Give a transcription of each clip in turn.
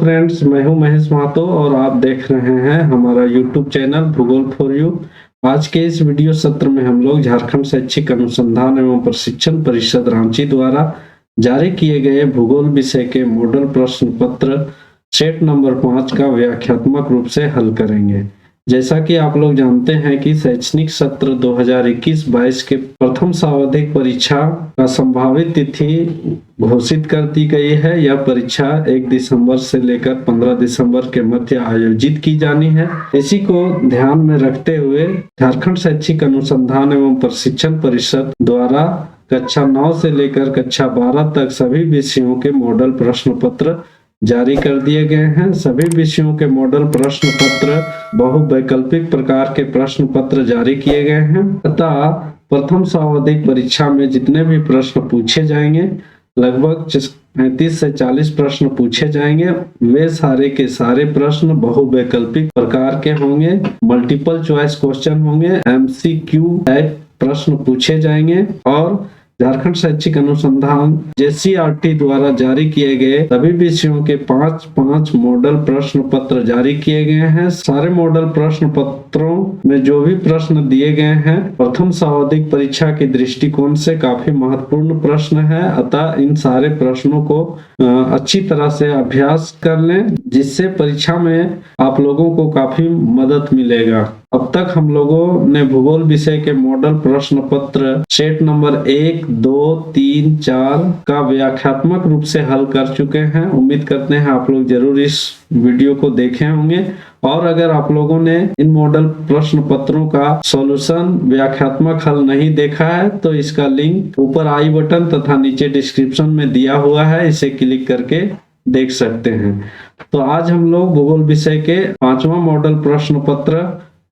Friends, मैं हूं महेश महतो और आप देख रहे हैं हमारा यूट्यूब चैनल भूगोल फॉर यू। आज के इस वीडियो सत्र में हम लोग झारखंड शैक्षिक अनुसंधान एवं प्रशिक्षण परिषद रांची द्वारा जारी किए गए भूगोल विषय के मॉडल प्रश्न पत्र सेट नंबर 5 का व्याख्यात्मक रूप से हल करेंगे। जैसा कि आप लोग जानते हैं कि शैक्षणिक सत्र 2021-22 के प्रथम सावधिक परीक्षा का संभावित तिथि घोषित कर दी गई है। यह परीक्षा 1 दिसंबर से लेकर 15 दिसंबर के मध्य आयोजित की जानी है। इसी को ध्यान में रखते हुए झारखंड शैक्षिक अनुसंधान एवं प्रशिक्षण परिषद द्वारा कक्षा 9 से लेकर कक्षा 12 तक सभी विषयों के मॉडल प्रश्न पत्र जारी कर दिए गए हैं। सभी विषयों के मॉडल प्रश्न पत्र बहुवैकल्पिक प्रकार के प्रश्न पत्र जारी किए गए हैं तथा प्रथम सावधिक परीक्षा में जितने भी प्रश्न पूछे जाएंगे, लगभग 35 से 40 प्रश्न पूछे जाएंगे, वे सारे के सारे प्रश्न बहुवैकल्पिक प्रकार के होंगे, मल्टीपल चॉइस क्वेश्चन होंगे, MCQ टाइप प्रश्न पूछे जाएंगे और झारखंड शैक्षिक अनुसंधान JCRT द्वारा जारी किए गए सभी विषयों के 5-5 मॉडल प्रश्न पत्र जारी किए गए हैं। सारे मॉडल प्रश्न पत्रों में जो भी प्रश्न दिए गए हैं प्रथम सावधिक परीक्षा के दृष्टिकोण से काफी महत्वपूर्ण प्रश्न है, अतः इन सारे प्रश्नों को अच्छी तरह से अभ्यास कर लें, जिससे परीक्षा में आप लोगों को काफी मदद मिलेगा। अब तक हम लोगों ने भूगोल विषय के मॉडल प्रश्न पत्र सेट नंबर 1, 2, 3, 4 का व्याख्यात्मक रूप से हल कर चुके हैं। उम्मीद करते हैं आप लोग जरूर इस वीडियो को देखे होंगे और अगर आप लोगों ने इन मॉडल प्रश्न पत्रों का सॉल्यूशन व्याख्यात्मक हल नहीं देखा है तो इसका लिंक ऊपर आई बटन तथा नीचे डिस्क्रिप्शन में दिया हुआ है, इसे क्लिक करके देख सकते हैं। तो आज हम लोग भूगोल विषय के 5वां मॉडल प्रश्न पत्र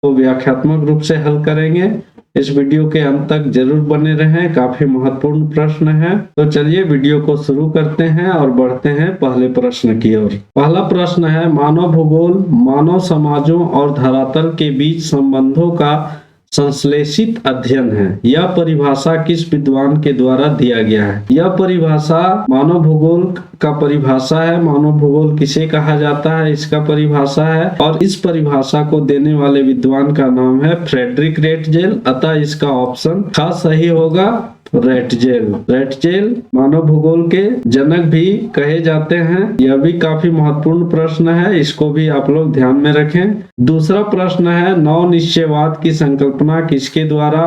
तो व्याख्यात्मक रूप से हल करेंगे। इस वीडियो के अंत तक जरूर बने रहें, काफी महत्वपूर्ण प्रश्न है। तो चलिए वीडियो को शुरू करते हैं और बढ़ते हैं पहले प्रश्न की ओर। पहला प्रश्न है, मानव भूगोल मानव समाजों और धरातल के बीच संबंधों का संश्लेषित अध्ययन है। यह परिभाषा किस विद्वान के द्वारा दिया गया है? यह परिभाषा मानव भूगोल का परिभाषा है। मानव भूगोल किसे कहा जाता है, इसका परिभाषा है और इस परिभाषा को देने वाले विद्वान का नाम है फ्रेडरिक रेटजेल, अतः इसका ऑप्शन का सही होगा रेटजेल। रेटजेल मानव भूगोल के जनक भी कहे जाते हैं। यह भी काफी महत्वपूर्ण प्रश्न है, इसको भी आप लोग ध्यान में रखें। दूसरा प्रश्न है, नव निश्चयवाद की संकल्पना किसके द्वारा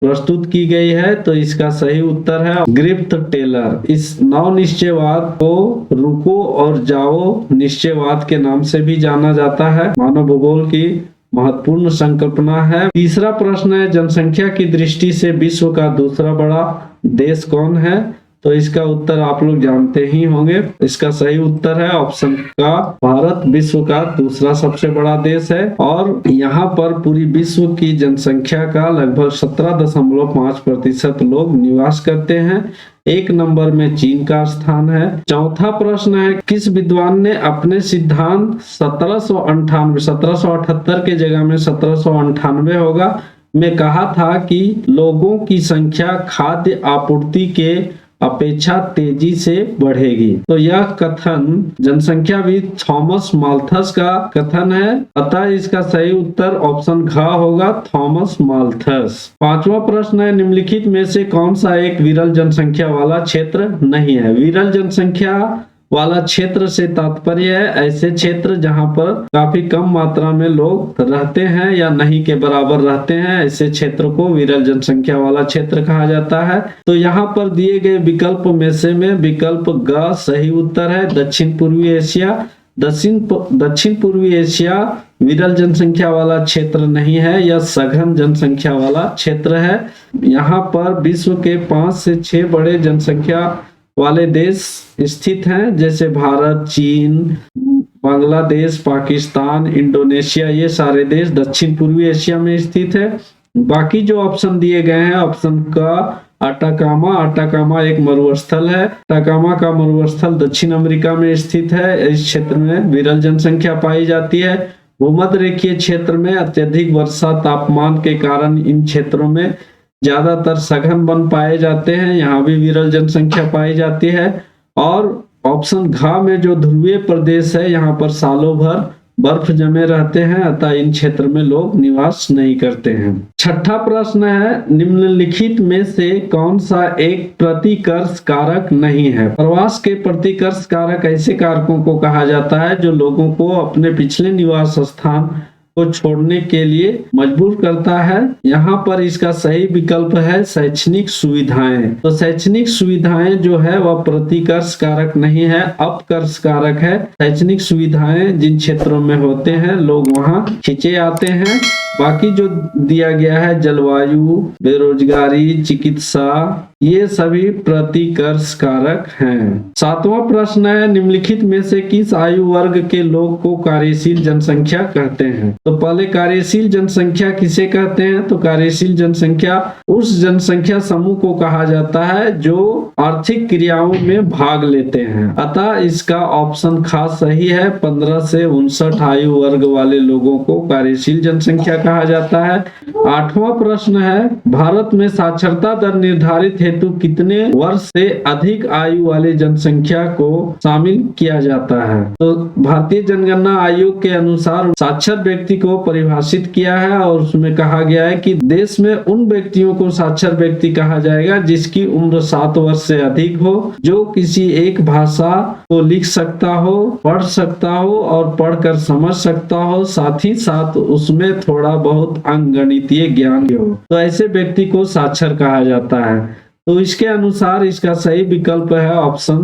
प्रस्तुत की गई है? तो इसका सही उत्तर है ग्रिफ्थ टेलर। इस नव निश्चयवाद को रुको और जाओ निश्चयवाद के नाम से भी जाना जाता है। मानव भूगोल की महत्वपूर्ण संकल्पना है। तीसरा प्रश्न है, जनसंख्या की दृष्टि से विश्व का दूसरा बड़ा देश कौन है? तो इसका उत्तर आप लोग जानते ही होंगे। इसका सही उत्तर है ऑप्शन का भारत विश्व का दूसरा सबसे बड़ा देश है और यहाँ पर पूरी विश्व की जनसंख्या का लगभग 17.5% लोग निवास करते हैं। 1 नंबर में चीन का स्थान है। चौथा प्रश्न है, किस विद्वान ने अपने सिद्धांत 1778 के जगह में 1798 होगा में कहा था कि लोगों की संख्या खाद्य आपूर्ति के अपेक्षा तेजी से बढ़ेगी? तो यह कथन जनसंख्याविद थॉमस माल्थस का कथन है, अतः इसका सही उत्तर ऑप्शन घ होगा थॉमस माल्थस। 5वां प्रश्न है, निम्नलिखित में से कौन सा एक विरल जनसंख्या वाला क्षेत्र नहीं है? विरल जनसंख्या वाला क्षेत्र से तात्पर्य है ऐसे क्षेत्र जहां पर काफी कम मात्रा में लोग रहते हैं या नहीं के बराबर रहते हैं, ऐसे क्षेत्र को विरल जनसंख्या वाला क्षेत्र कहा जाता है। तो यहाँ पर दिए गए विकल्प में से विकल्प ग सही उत्तर है। दक्षिण पूर्वी एशिया। दक्षिण पूर्वी एशिया विरल जनसंख्या वाला क्षेत्र नहीं है, यह सघन जनसंख्या वाला क्षेत्र है। यहाँ पर विश्व के 5 से 6 बड़े जनसंख्या वाले देश स्थित हैं, जैसे भारत, चीन, बांग्लादेश, पाकिस्तान, इंडोनेशिया, ये सारे देश दक्षिण पूर्वी एशिया में स्थित है। बाकी जो ऑप्शन दिए गए हैं, ऑप्शन का अटाकामा एक मरुस्थल है। अटाकामा का मरुस्थल दक्षिण अमेरिका में स्थित है। इस क्षेत्र में विरल जनसंख्या पाई जाती है। भूमध्य रेखीय क्षेत्र में अत्यधिक वर्षा तापमान के कारण इन क्षेत्रों में ज्यादातर सघन वन पाए जाते हैं, यहाँ भी विरल जनसंख्या पाई जाती है। और ऑप्शन घ में जो ध्रुवीय प्रदेश है यहाँ पर सालों भर बर्फ जमे रहते हैं, अतः इन क्षेत्र में लोग निवास नहीं करते हैं। छठा प्रश्न है, निम्नलिखित में से कौन सा एक प्रतिकर्ष कारक नहीं है? प्रवास के प्रतिकर्ष कारक ऐसे कारकों को कहा जाता है जो लोगों को अपने पिछले निवास स्थान को छोड़ने के लिए मजबूर करता है। यहाँ पर इसका सही विकल्प है शैक्षणिक सुविधाएं। तो शैक्षणिक सुविधाएं जो है वह प्रतिकर्ष कारक नहीं है, अपकर्ष कारक है। शैक्षणिक सुविधाएं जिन क्षेत्रों में होते हैं लोग वहां खींचे आते हैं। बाकी जो दिया गया है जलवायु, बेरोजगारी, चिकित्सा, ये सभी प्रतिकर्ष कारक हैं। सातवां प्रश्न है, निम्नलिखित में से किस आयु वर्ग के लोग को कार्यशील जनसंख्या कहते हैं? तो पहले कार्यशील जनसंख्या किसे कहते हैं? तो कार्यशील जनसंख्या उस जनसंख्या समूह को कहा जाता है जो आर्थिक क्रियाओं में भाग लेते हैं। अतः इसका ऑप्शन खास सही है। 15 से 59 आयु वर्ग वाले लोगों को कार्यशील जनसंख्या कहा जाता है। आठवां प्रश्न है, भारत में साक्षरता दर निर्धारित हेतु कितने वर्ष से अधिक आयु वाले जनसंख्या को शामिल किया जाता है? तो भारतीय जनगणना आयोग के अनुसार साक्षर व्यक्ति को परिभाषित किया है और उसमें कहा गया है कि देश में उन व्यक्तियों को साक्षर व्यक्ति कहा जाएगा जिसकी उम्र 7 वर्ष से अधिक हो, जो किसी एक भाषा को लिख सकता हो, पढ़ सकता हो और पढ़कर समझ सकता हो, साथ ही साथ उसमें थोड़ा बहुत अंकगणितीय ज्ञान हो, तो ऐसे व्यक्ति को साक्षर कहा जाता है। तो इसके अनुसार इसका सही विकल्प है ऑप्शन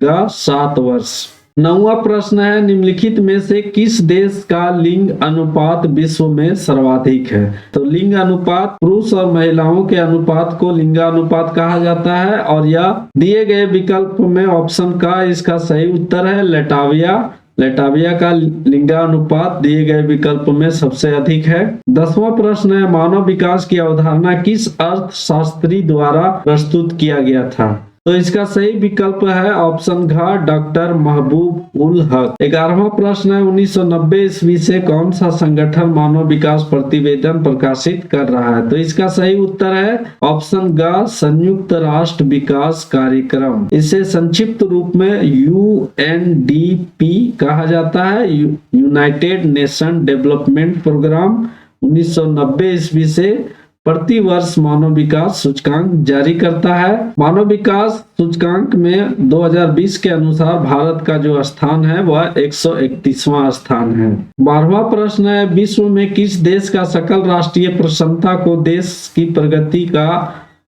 का 7 वर्ष। 9वां प्रश्न है, निम्नलिखित में से किस देश का लिंग अनुपात विश्व में सर्वाधिक है? तो लिंग अनुपात पुरुष और महिलाओं के अनुपात को लिंगानुपात कहा जाता है और यह दिए गए विकल्प में ऑप्शन का इसका सही उत्तर है लेटाविया। लेटाविया का लिंगानुपात दिए गए विकल्प में सबसे अधिक है। 10वां प्रश्न है, मानव विकास की अवधारणा किस अर्थशास्त्री द्वारा प्रस्तुत किया गया था? तो इसका सही विकल्प है ऑप्शन घ डॉक्टर महबूब उल हक। 11वां प्रश्न है, 1990 ईस्वी से कौन सा संगठन मानव विकास प्रतिवेदन प्रकाशित कर रहा है? तो इसका सही उत्तर है ऑप्शन ग संयुक्त राष्ट्र विकास कार्यक्रम। इसे संक्षिप्त रूप में UNDP कहा जाता है, यूनाइटेड नेशन डेवलपमेंट प्रोग्राम। 1990 ईस्वी से प्रति वर्ष मानव विकास सूचकांक जारी करता है। मानव विकास सूचकांक में 2020 के अनुसार भारत का जो स्थान है वह 131वां स्थान है। 12वां प्रश्न है, विश्व में किस देश का सकल राष्ट्रीय प्रसन्नता को देश की प्रगति का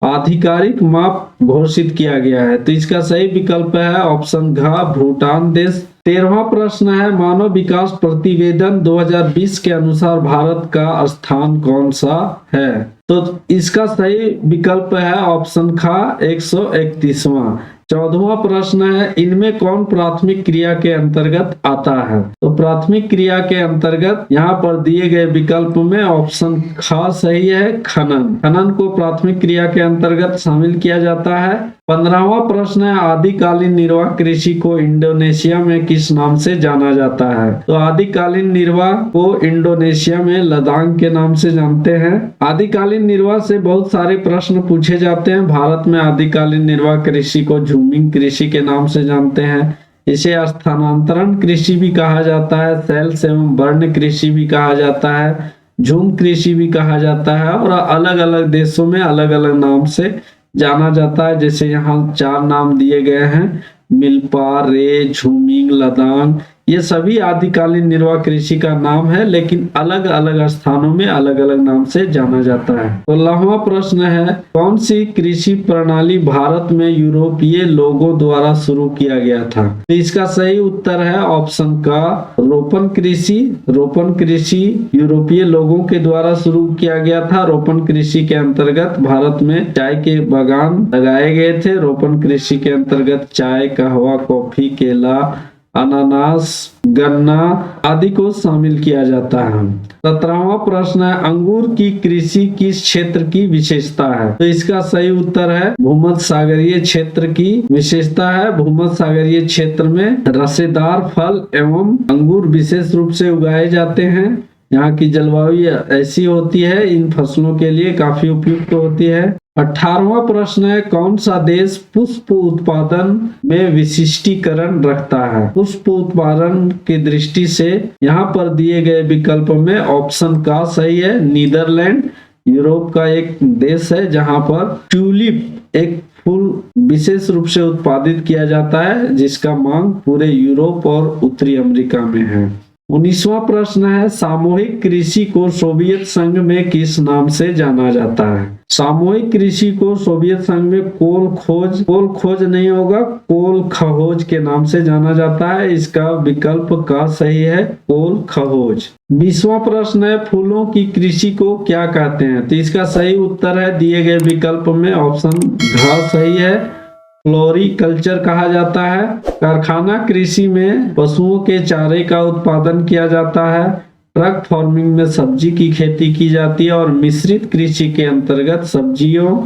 आधिकारिक माप घोषित किया गया है? तो इसका सही विकल्प है ऑप्शन घ भूटान देश। 13वां प्रश्न है, मानव विकास प्रतिवेदन 2020 के अनुसार भारत का स्थान कौन सा है? तो इसका सही विकल्प है ऑप्शन ख 131वां। 14वां प्रश्न है, इनमें कौन प्राथमिक क्रिया के अंतर्गत आता है? तो प्राथमिक क्रिया के अंतर्गत यहाँ पर दिए गए विकल्प में ऑप्शन ख सही है खनन। खनन को प्राथमिक क्रिया के अंतर्गत शामिल किया जाता है। 15वां प्रश्न है, आदिकालीन निर्वाह कृषि को इंडोनेशिया में किस नाम से जाना जाता है? तो आदिकालीन निर्वाह को इंडोनेशिया में लदांग के नाम से जानते हैं। आदिकालीन निर्वाह से बहुत सारे प्रश्न पूछे जाते हैं। भारत में आदिकालीन निर्वाह कृषि को झूमिंग कृषि के नाम से जानते हैं। इसे स्थानांतरण कृषि भी कहा जाता है, सेल्स एवं वर्ण कृषि भी कहा जाता है, झूम कृषि भी कहा जाता है और अलग अलग देशों में अलग अलग नाम से जाना जाता है। जैसे यहाँ 4 नाम दिए गए हैं, मिल्पा, रे, झूमिंग, लदांग, ये सभी आदिकालीन निर्वाह कृषि का नाम है, लेकिन अलग अलग स्थानों में अलग अलग नाम से जाना जाता है। 16वां प्रश्न है, कौन सी कृषि प्रणाली भारत में यूरोपीय लोगों द्वारा शुरू किया गया था? तो इसका सही उत्तर है ऑप्शन का रोपण कृषि। रोपण कृषि यूरोपीय लोगों के द्वारा शुरू किया गया था। रोपण कृषि के अंतर्गत भारत में चाय के बागान लगाए गए थे। रोपण कृषि के अंतर्गत चाय, कहवा, कॉफी, केला, अनानास, गन्ना आदि को शामिल किया जाता है। 17वां प्रश्न है, अंगूर की कृषि किस क्षेत्र की विशेषता है? तो इसका सही उत्तर है भूमध्य सागरीय क्षेत्र की विशेषता है। भूमध्य सागरीय क्षेत्र में रसेदार फल एवं अंगूर विशेष रूप से उगाए जाते हैं। यहाँ की जलवायु ऐसी होती है, इन फसलों के लिए काफी उपयुक्त होती है। 18वां प्रश्न है, कौन सा देश पुष्प उत्पादन में विशिष्टीकरण रखता है? पुष्प उत्पादन की दृष्टि से यहाँ पर दिए गए विकल्प में ऑप्शन का सही है नीदरलैंड। यूरोप का एक देश है जहाँ पर ट्यूलिप एक फूल विशेष रूप से उत्पादित किया जाता है, जिसका मांग पूरे यूरोप और उत्तरी अमेरिका में है। 19वां प्रश्न है, सामूहिक कृषि को सोवियत संघ में किस नाम से जाना जाता है? सामूहिक कृषि को सोवियत संघ में कोल खोज नहीं होगा, कोल खहोज के नाम से जाना जाता है। इसका विकल्प का सही है कोल खहोज। 20वां प्रश्न है, फूलों की कृषि को क्या कहते हैं? तो इसका सही उत्तर है दिए गए विकल्प में ऑप्शन घ सही है, फ्लोरिकल्चर कहा जाता है। कारखाना कृषि में पशुओं के चारे का उत्पादन किया जाता है। ट्रक फार्मिंग में सब्जी की खेती की जाती है और मिश्रित कृषि के अंतर्गत सब्जियों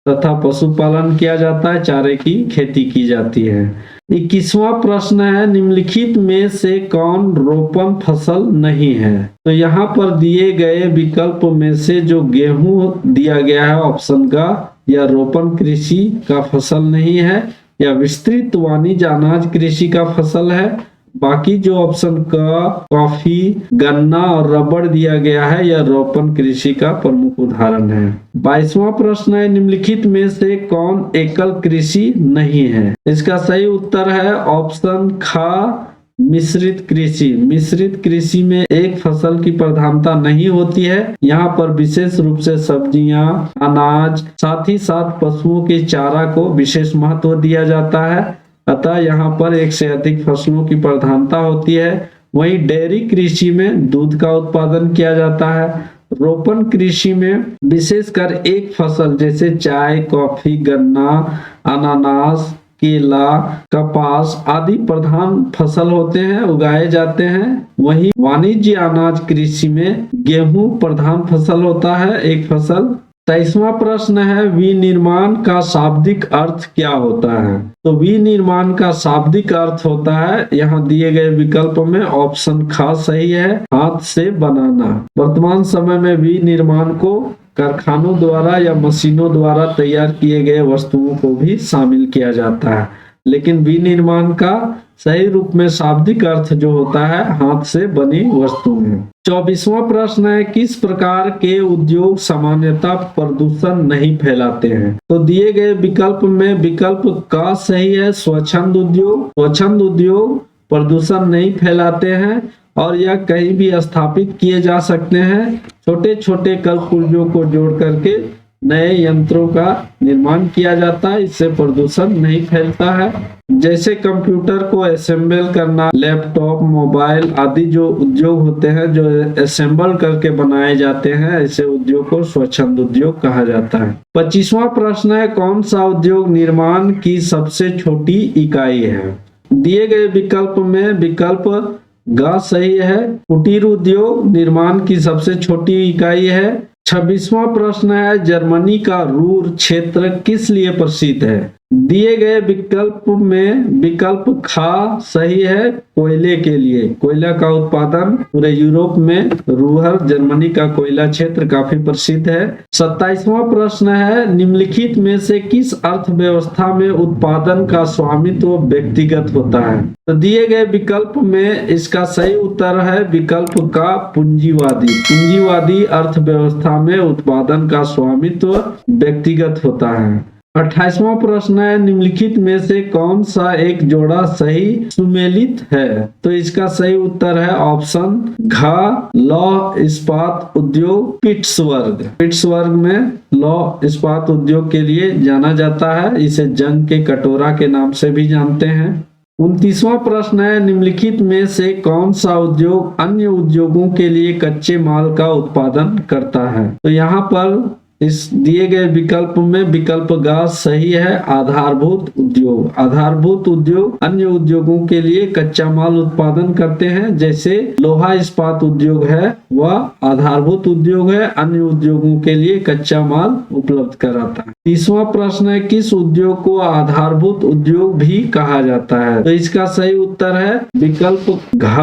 तथा पशुपालन किया जाता है, चारे की खेती की जाती है। 21वां प्रश्न है, निम्नलिखित में से कौन रोपण फसल नहीं है? तो यहाँ पर दिए गए विकल्प में से जो गेहूं दिया गया है ऑप्शन का, या रोपण कृषि का फसल नहीं है, या विस्तृत वाणिज्य अनाज कृषि का फसल है। बाकी जो ऑप्शन का कॉफी, गन्ना और रबड़ दिया गया है, यह रोपण कृषि का प्रमुख उदाहरण है। 22वां प्रश्न है, निम्नलिखित में से कौन एकल कृषि नहीं है? इसका सही उत्तर है ऑप्शन ख मिश्रित कृषि। मिश्रित कृषि में एक फसल की प्रधानता नहीं होती है। यहाँ पर विशेष रूप से सब्जियां, अनाज, साथ ही साथ पशुओं के चारा को विशेष महत्व दिया जाता है। अतः यहाँ पर एक से अधिक फसलों की प्रधानता होती है। वहीं डेयरी कृषि में दूध का उत्पादन किया जाता है। रोपण कृषि में विशेषकर एक फसल जैसे चाय, कॉफी, गन्ना, अनानास, केला, कपास आदि प्रधान फसल होते हैं, उगाए जाते हैं। वहीं वाणिज्य अनाज कृषि में गेहूं प्रधान फसल होता है, एक फसल। 23वां प्रश्न है, विनिर्माण का शाब्दिक अर्थ क्या होता है? तो विनिर्माण का शाब्दिक अर्थ होता है, यहाँ दिए गए विकल्प में ऑप्शन ख सही है, हाथ से बनाना। वर्तमान समय में विनिर्माण को कारखानों द्वारा या मशीनों द्वारा तैयार किए गए वस्तुओं को भी शामिल किया जाता है, लेकिन विनिर्माण का सही रूप में शाब्दिक अर्थ जो होता है हाथ से बनी वस्तुएं। 24वां प्रश्न है, किस प्रकार के उद्योग सामान्यतः प्रदूषण नहीं फैलाते हैं? तो दिए गए विकल्प में विकल्प का सही है स्वच्छंद उद्योग। स्वच्छंद उद्योग प्रदूषण नहीं फैलाते हैं और यह कहीं भी स्थापित किए जा सकते हैं। छोटे छोटे कलपुर्जों को जोड़ करके नए यंत्रों का निर्माण किया जाता है, इससे प्रदूषण नहीं फैलता है। जैसे कंप्यूटर को असेंबल करना, लैपटॉप, मोबाइल आदि जो उद्योग होते हैं जो असेंबल करके बनाए जाते हैं, ऐसे उद्योग को स्वच्छंद उद्योग कहा जाता है। 25वां प्रश्न है, कौन सा उद्योग निर्माण की सबसे छोटी इकाई है? दिए गए विकल्प में विकल्प ग सही है, कुटीर उद्योग निर्माण की सबसे छोटी इकाई है। 26वां प्रश्न है, जर्मनी का रूर क्षेत्र किस लिए प्रसिद्ध है? दिए गए विकल्प में विकल्प ख सही है, कोयले के लिए। कोयला का उत्पादन पूरे यूरोप में रूहर जर्मनी का कोयला क्षेत्र काफी प्रसिद्ध है। 27वां प्रश्न है, निम्नलिखित में से किस अर्थव्यवस्था में उत्पादन का स्वामित्व व्यक्तिगत होता है? तो दिए गए विकल्प में इसका सही उत्तर है विकल्प का पूंजीवादी। पूंजीवादी अर्थव्यवस्था में उत्पादन का स्वामित्व व्यक्तिगत होता है। 28वां प्रश्न है, निम्नलिखित में से कौन सा एक जोड़ा सही सुमेलित है? तो इसका सही उत्तर है ऑप्शन घ लौह इस्पात उद्योग पिट्सबर्ग। पिट्सबर्ग में लौह इस्पात उद्योग के लिए जाना जाता है, इसे जंग के कटोरा के नाम से भी जानते हैं। 29वां प्रश्न है, निम्नलिखित में से कौन सा उद्योग अन्य उद्योगों के लिए कच्चे माल का उत्पादन करता है? तो यहाँ पर इस दिए गए विकल्प में विकल्प ग सही है, आधारभूत उद्योग। आधारभूत उद्योग अन्य उद्योगों के लिए कच्चा माल उत्पादन करते हैं, जैसे लोहा इस्पात उद्योग है वह आधारभूत उद्योग है, अन्य उद्योगों के लिए कच्चा माल उपलब्ध कराता है। 30वां प्रश्न है, किस उद्योग को आधारभूत उद्योग भी कहा जाता है? तो इसका सही उत्तर है विकल्प घ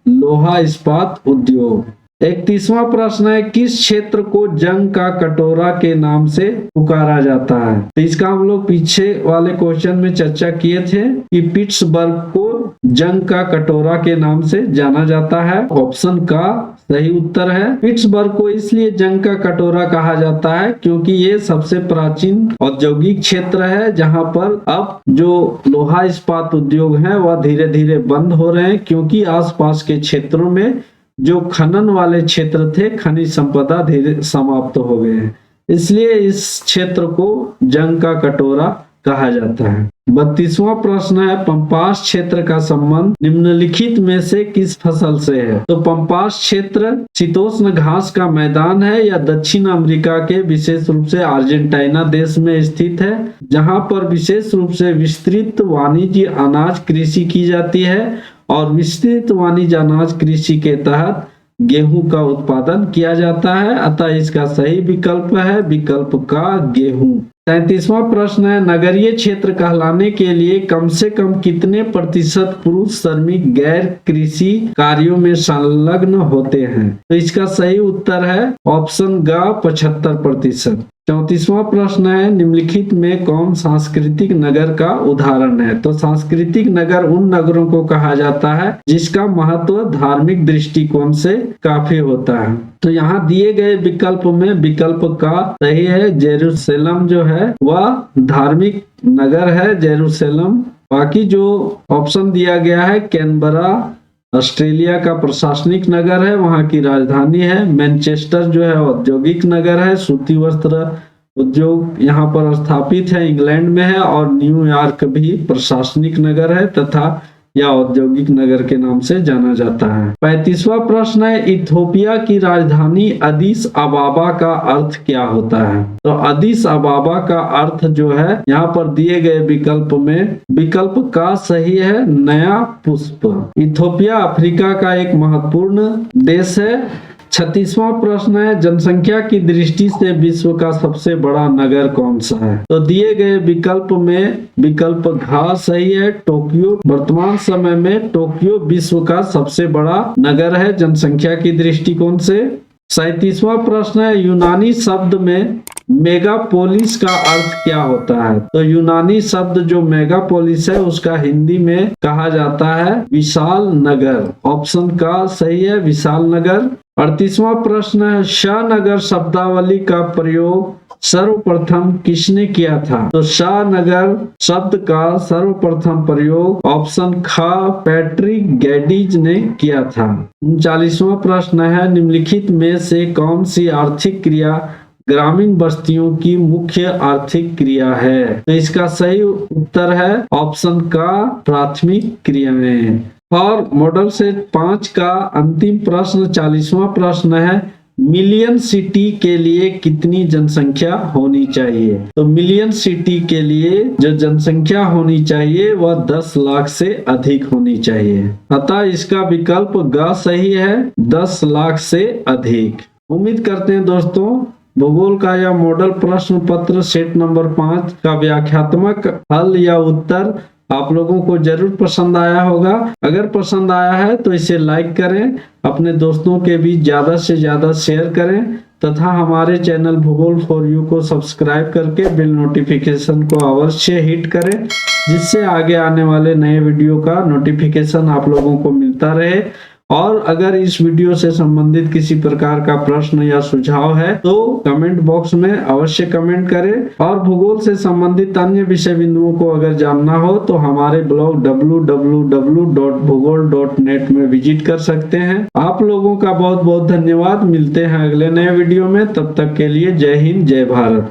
लोहा इस्पात उद्योग। 31वां प्रश्न है, किस क्षेत्र को जंग का कटोरा के नाम से पुकारा जाता है? तो इसका हम लोग पीछे वाले क्वेश्चन में चर्चा किए थे कि पिट्सबर्ग को जंग का कटोरा के नाम से जाना जाता है। ऑप्शन का सही उत्तर है, पिट्सबर्ग को इसलिए जंग का कटोरा कहा जाता है क्योंकि ये सबसे प्राचीन औद्योगिक क्षेत्र है, जहां पर अब जो लोहा इस्पात उद्योग है वह धीरे धीरे बंद हो रहे हैं, क्योंकि आसपास के क्षेत्रों में जो खनन वाले क्षेत्र थे, खनिज संपदा धीरे समाप्त हो गए हैं, इसलिए इस क्षेत्र को जंग का कटोरा कहा जाता है। 32वां प्रश्न है, पंपास क्षेत्र का संबंध निम्नलिखित में से किस फसल से है? तो पंपास क्षेत्र शीतोष्ण घास का मैदान है या दक्षिण अमेरिका के विशेष रूप से अर्जेंटीना देश में स्थित है, जहां पर विशेष रूप से विस्तृत वाणिज्य अनाज कृषि की जाती है और विस्तृत वाणिज्य अनाज कृषि के तहत गेहूं का उत्पादन किया जाता है, अतः इसका सही विकल्प है विकल्प का गेहूं। 33वां प्रश्न है, नगरीय क्षेत्र कहलाने के लिए कम से कम कितने प्रतिशत पुरुष श्रमिक गैर कृषि कार्यों में संलग्न होते हैं? तो इसका सही उत्तर है ऑप्शन ग 75%। 34वां प्रश्न है, निम्नलिखित में कौन सांस्कृतिक नगर का उदाहरण है? तो सांस्कृतिक नगर उन नगरों को कहा जाता है जिसका महत्व धार्मिक दृष्टिकोण से काफी होता है। तो यहाँ दिए गए विकल्प में विकल्प का सही है, जेरूसलम जो है वह धार्मिक नगर है, जेरूसलम। बाकी जो ऑप्शन दिया गया है, कैनबरा ऑस्ट्रेलिया का प्रशासनिक नगर है, वहां की राजधानी है। मैनचेस्टर जो है औद्योगिक नगर है, सूती वस्त्र उद्योग यहाँ पर स्थापित है, इंग्लैंड में है। और न्यूयॉर्क भी प्रशासनिक नगर है तथा या औद्योगिक नगर के नाम से जाना जाता है। 35वां प्रश्न है, इथियोपिया की राजधानी अदीस अबाबा का अर्थ क्या होता है? तो अदीस अबाबा का अर्थ जो है यहाँ पर दिए गए विकल्प में विकल्प का सही है नया पुष्प। इथियोपिया अफ्रीका का एक महत्वपूर्ण देश है। 36वां प्रश्न है, जनसंख्या की दृष्टि से विश्व का सबसे बड़ा नगर कौन सा है? तो दिए गए विकल्प में विकल्प घ सही है, टोक्यो। वर्तमान समय में टोक्यो विश्व का सबसे बड़ा नगर है जनसंख्या की दृष्टिकोण से। 37वां प्रश्न है, यूनानी शब्द में मेगापोलिस का अर्थ क्या होता है? तो यूनानी शब्द जो मेगापोलिस है उसका हिंदी में कहा जाता है विशाल नगर। ऑप्शन का सही है विशाल नगर। 38वां प्रश्न है, शाहनगर शब्दावली का प्रयोग सर्वप्रथम किसने किया था? तो शाहनगर शब्द का सर्वप्रथम प्रयोग ऑप्शन ख पैट्रिक गैडीज ने किया था। 39वां प्रश्न है, निम्नलिखित में से कौन सी आर्थिक क्रिया ग्रामीण बस्तियों की मुख्य आर्थिक क्रिया है? तो इसका सही उत्तर है ऑप्शन का प्राथमिक क्रियाएं। और मॉडल सेट 5 का अंतिम प्रश्न 40वां प्रश्न है, मिलियन सिटी के लिए कितनी जनसंख्या होनी चाहिए? तो मिलियन सिटी के लिए जो जनसंख्या होनी चाहिए वह 10 लाख से अधिक होनी चाहिए, अतः इसका विकल्प ग सही है 10 लाख से अधिक। उम्मीद करते हैं दोस्तों भूगोल का यह मॉडल प्रश्न पत्र सेट नंबर 5 का व्याख्यात्मक हल या उत्तर आप लोगों को जरूर पसंद आया होगा। अगर पसंद आया है तो इसे लाइक करें, अपने दोस्तों के बीच ज्यादा से ज्यादा शेयर करें तथा हमारे चैनल भूगोल फॉर यू को सब्सक्राइब करके बेल नोटिफिकेशन को अवश्य हिट करें, जिससे आगे आने वाले नए वीडियो का नोटिफिकेशन आप लोगों को मिलता रहे। और अगर इस वीडियो से संबंधित किसी प्रकार का प्रश्न या सुझाव है तो कमेंट बॉक्स में अवश्य कमेंट करें। और भूगोल से संबंधित अन्य विषय बिंदुओं को अगर जानना हो तो हमारे ब्लॉग www.bhugol.net में विजिट कर सकते हैं। आप लोगों का बहुत बहुत धन्यवाद। मिलते हैं अगले नए वीडियो में, तब तक के लिए जय हिंद जय भारत।